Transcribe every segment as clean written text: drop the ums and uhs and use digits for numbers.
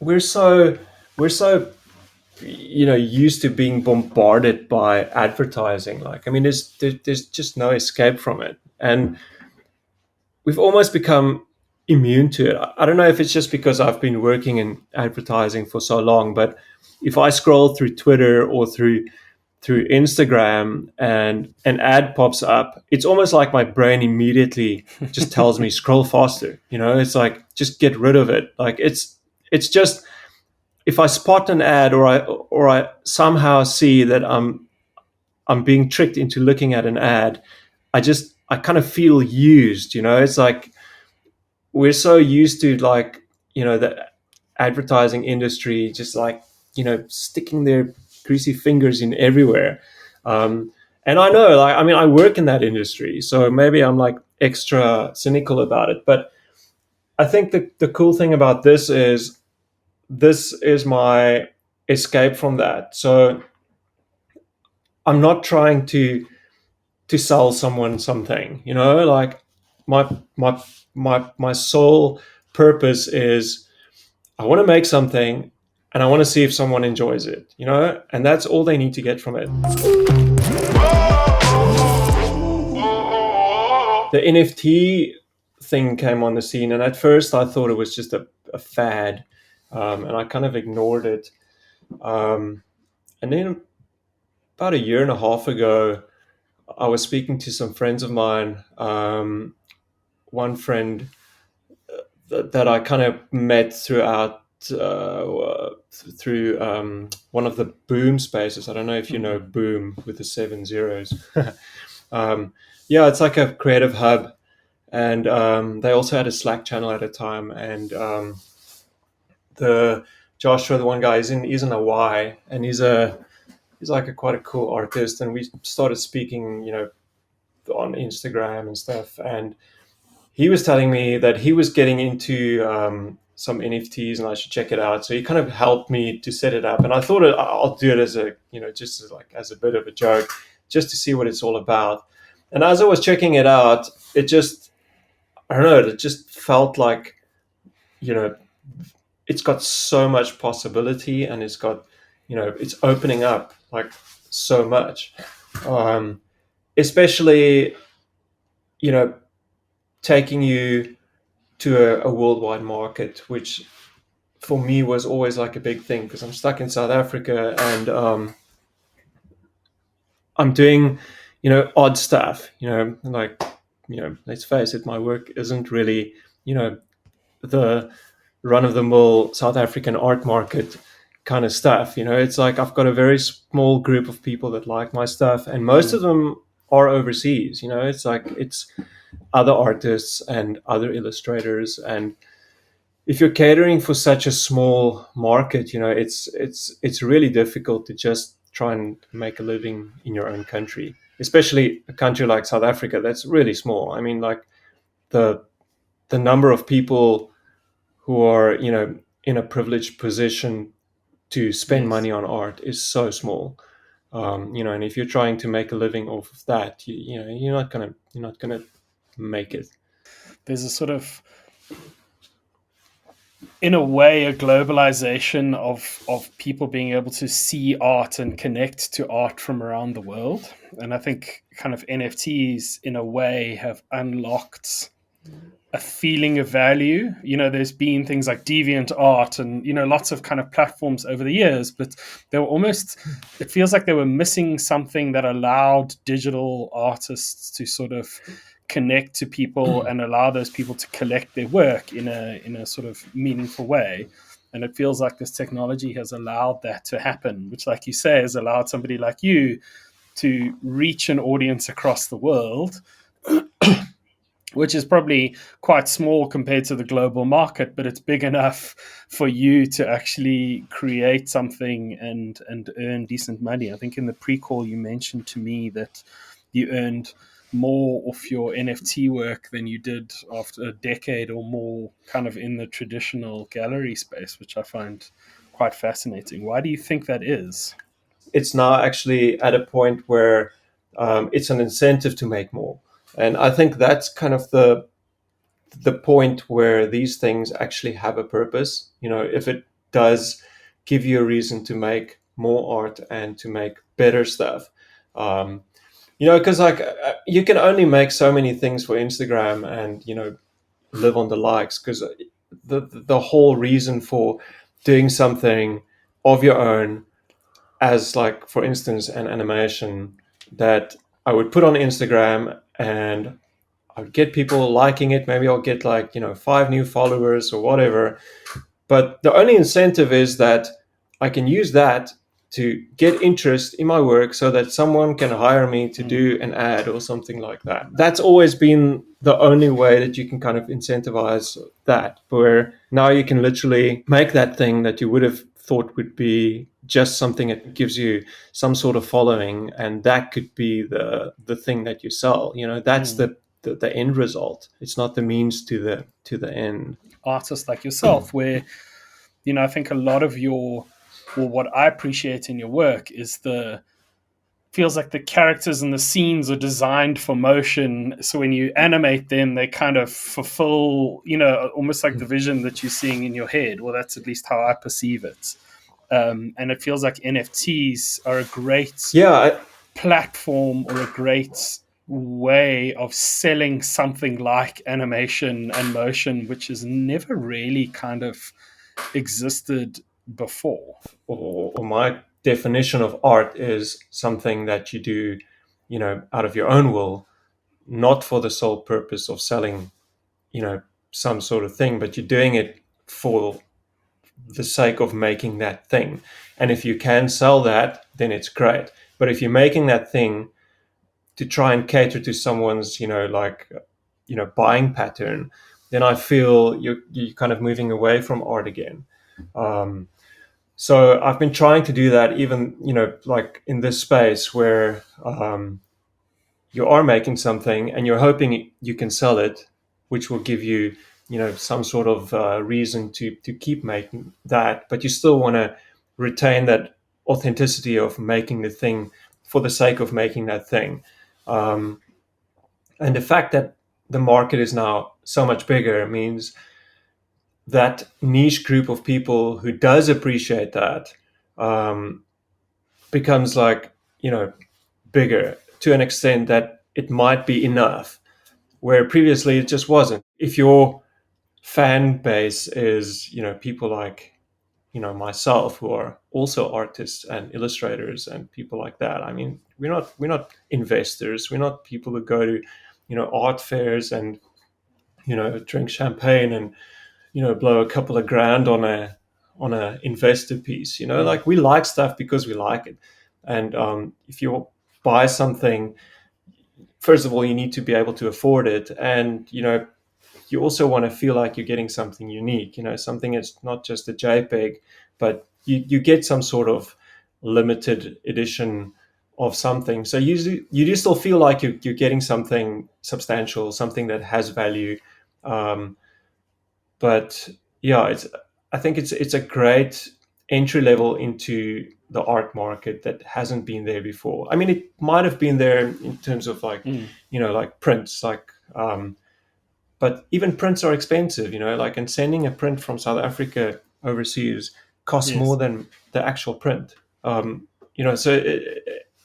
we're so we're so used to being bombarded by advertising. Like, I mean, there's just no escape from it, and we've almost become immune to it. I don't know if it's just because I've been working in advertising for so long, but if I scroll through Twitter or through Instagram and an ad pops up, it's almost like my brain immediately just tells me scroll faster. It's like, just get rid of it. Like, it's just, if I spot an ad, or I somehow see that I'm being tricked into looking at an ad, I kind of feel used. It's like we're so used to, like, the advertising industry just, like, sticking their greasy fingers in everywhere. um, and I know, like, I mean, I work in that industry, so maybe I'm like extra cynical about it, but I think the cool thing about this is my escape from that. So I'm not trying to sell someone something, like, my my my sole purpose is, I want to make something, and I want to see if someone enjoys it, and that's all they need to get from it. The NFT thing came on the scene, and at first I thought it was just a fad, and I kind of ignored it. Um, and then about a year and a half ago, I was speaking to some friends of mine. One friend that I kind of met through one of the Boom spaces. I don't know if you know Boom with the 7 zeros. um, yeah, it's like a creative hub, and they also had a Slack channel at a time. And the Joshua, the one guy, he's in Hawaii, and he's like quite a cool artist. And we started speaking, on Instagram and stuff. And he was telling me that he was getting into some NFTs, and I should check it out. So he kind of helped me to set it up, and I thought I'll do it as a, just as a bit of a joke, just to see what it's all about. And as I was checking it out, it just, I don't know, it just felt like, you know, it's got so much possibility, and it's opening up like so much, um, especially, you know, taking you to a worldwide market, which for me was always like a big thing, because I'm stuck in South Africa, and I'm doing, odd stuff, like, let's face it, my work isn't really, the run of the mill South African art market kind of stuff. It's like I've got a very small group of people that like my stuff, and most of them are overseas. It's like it's other artists and other illustrators, and if you're catering for such a small market, it's really difficult to just try and make a living in your own country, especially a country like South Africa that's really small. I mean, like, the the number of people who are, in a privileged position to spend Yes. money on art is so small. And if you're trying to make a living off of that, you're not gonna make it. There's a sort of, in a way, a globalization of people being able to see art and connect to art from around the world. And I think kind of NFTs, in a way, have unlocked a feeling of value. There's been things like deviant art and, lots of kind of platforms over the years, but they were almost, it feels like they were missing something that allowed digital artists to sort of connect to people and allow those people to collect their work in a sort of meaningful way. And it feels like this technology has allowed that to happen, which, like you say, has allowed somebody like you to reach an audience across the world, which is probably quite small compared to the global market, but it's big enough for you to actually create something and earn decent money. I think in the pre-call you mentioned to me that you earned more off your NFT work than you did after a decade or more kind of in the traditional gallery space, which I find quite fascinating. Why do you think that is? It's now actually at a point where it's an incentive to make more, and I think that's kind of the point where these things actually have a purpose. If it does give you a reason to make more art and to make better stuff. Um, because like you can only make so many things for Instagram and live on the likes, because the whole reason for doing something of your own, as like for instance an animation that I would put on Instagram and I would get people liking it, maybe I'll get like 5 new followers or whatever, but the only incentive is that I can use that to get interest in my work so that someone can hire me to Mm. do an ad or something like that. That's always been the only way that you can kind of incentivize that, where now you can literally make that thing that you would have thought would be just something that gives you some sort of following, and that could be the thing that you sell. That's Mm. the end result. It's not the means to the end. Artists like yourself, where I think a lot of your, well, what I appreciate in your work is the feels like the characters and the scenes are designed for motion. So when you animate them, they kind of fulfill, almost like the vision that you're seeing in your head. Well, that's at least how I perceive it. And it feels like NFTs are a great Yeah, platform or a great way of selling something like animation and motion, which has never really kind of existed before. or my definition of art is something that you do, out of your own will, not for the sole purpose of selling, some sort of thing, but you're doing it for the sake of making that thing. And if you can sell that, then it's great. But if you're making that thing to try and cater to someone's, buying pattern, then I feel you're kind of moving away from art again. Um, So I've been trying to do that, even like in this space where you are making something and you're hoping you can sell it, which will give you some sort of reason to keep making that, but you still want to retain that authenticity of making the thing for the sake of making that thing. Um, and the fact that the market is now so much bigger means that niche group of people who does appreciate that um, becomes like bigger to an extent that it might be enough, where previously it just wasn't. If your fan base is people like myself, who are also artists and illustrators and people like that, I mean, we're not investors, we're not people who go to art fairs and drink champagne and blow a couple of grand on a investor piece. Mm. Like, we like stuff because we like it. And if you buy something, first of all, you need to be able to afford it, and you also want to feel like you're getting something unique. Something that's not just a JPEG, but you get some sort of limited edition of something. So you do still feel like you're getting something substantial, something that has value. Um, but yeah, I think it's a great entry level into the art market that hasn't been there before. I mean, it might have been there in terms of like Mm. like prints, like but even prints are expensive, like, and sending a print from South Africa overseas costs more Yes. than the actual print. So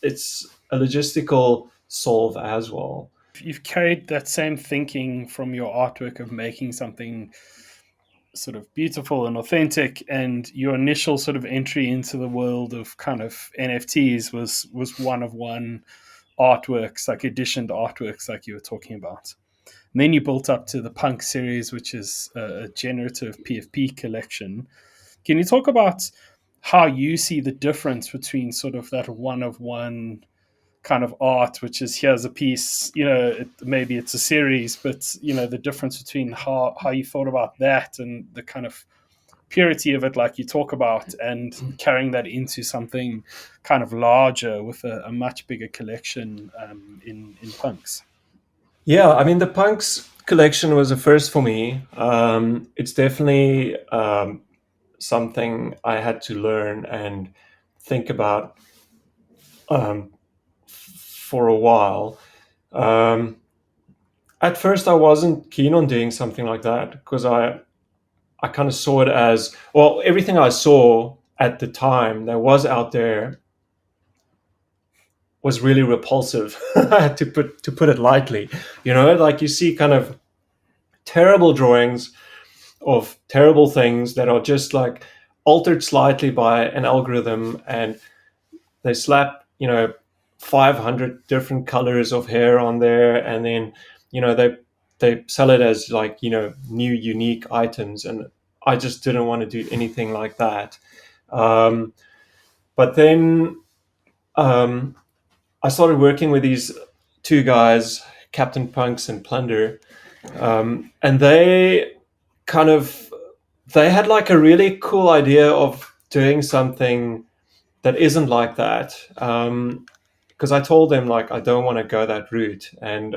it's a logistical solve as well. You've carried that same thinking from your artwork of making something sort of beautiful and authentic, and your initial sort of entry into the world of kind of NFTs was one of one artworks, like editioned artworks, like you were talking about. And then you built up to the Punk series, which is a generative PFP collection. Can you talk about how you see the difference between sort of that one of one kind of art, which is here's a piece, maybe it's a series, but the difference between how you thought about that and the kind of purity of it, like you talk about, and carrying that into something kind of larger with a much bigger collection in punks. Yeah, I mean, the Punks collection was a first for me. It's definitely something I had to learn and think about for a while. Um, at first, I wasn't keen on doing something like that because I I kind of saw it as, well, everything I saw at the time that was out there was really repulsive, to put it lightly. Like you see kind of terrible drawings of terrible things that are just like altered slightly by an algorithm, and they slap 500 different colors of hair on there, and then they sell it as like new unique items, and I just didn't want to do anything like that. But then um, I started working with these two guys, Captain Punks and Plunder, and kind of they had like a really cool idea of doing something that isn't like that. Because I told them like I don't want to go that route, and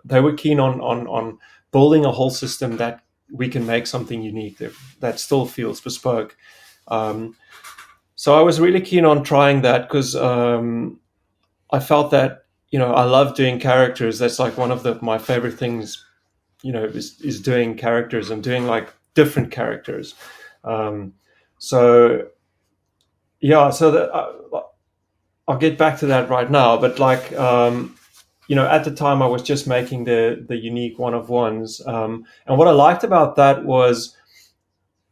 they were keen on building a whole system that we can make something unique that still feels bespoke. Um, so I was really keen on trying that because I felt that I love doing characters. That's like one of my favorite things. Is doing characters and doing like different characters. Um, so yeah, so I'll get back to that right now. But like at the time I was just making the unique one of ones, and what I liked about that was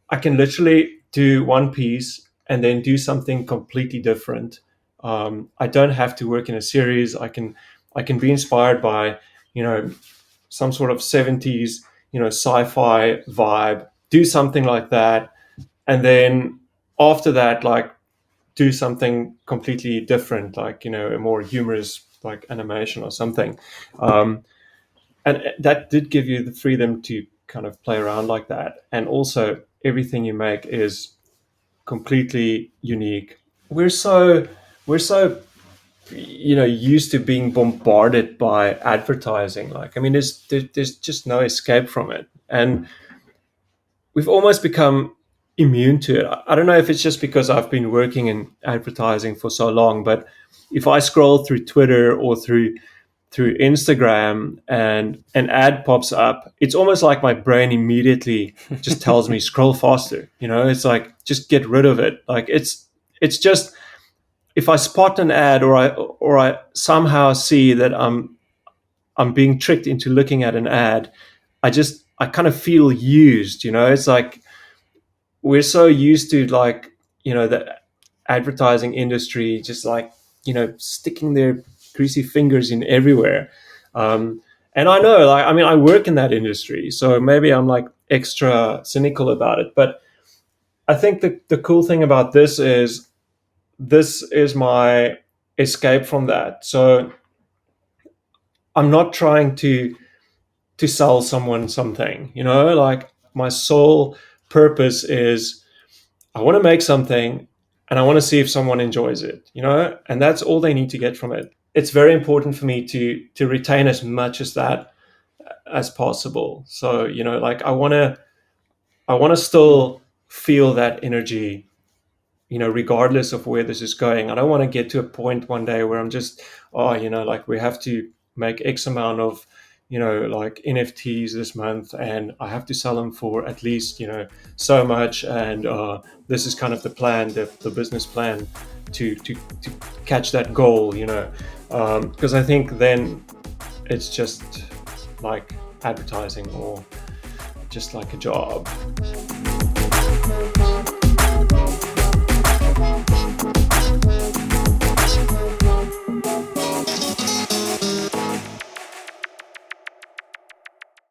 I can literally do one piece and then do something completely different. I don't have to work in a series. I can be inspired by some sort of 70s sci-fi vibe, do something like that, and then after that like do something completely different, like a more humorous like animation or something. And that did give you the freedom to kind of play around like that, and also everything you make is completely unique. We're so used to being bombarded by advertising. Like, I mean, there's just no escape from it, and we've almost become immune to it. I don't know if it's just because I've been working in advertising for so long, but if I scroll through Twitter or through Instagram and an ad pops up, it's almost like my brain immediately just tells me scroll faster. It's like just get rid of it. Like it's just, if I spot an ad or I somehow see that I'm being tricked into looking at an ad, I kind of feel used. It's like we're so used to like the advertising industry just like sticking their greasy fingers in everywhere. And I know, like, I mean, I work in that industry, so maybe I'm like extra cynical about it, but I think the cool thing about this is my escape from that. So I'm not trying to sell someone something, like my sole purpose is I want to make something and I want to see if someone enjoys it, and that's all they need to get from it. It's very important for me to retain as much as that as possible. So, like I want to still feel that energy, regardless of where this is going. I don't want to get to a point one day where I'm just, like we have to make X amount of, like NFTs this month, and I have to sell them for at least, so much. And this is kind of the plan, the business plan to catch that goal, because I think then it's just like advertising or just like a job.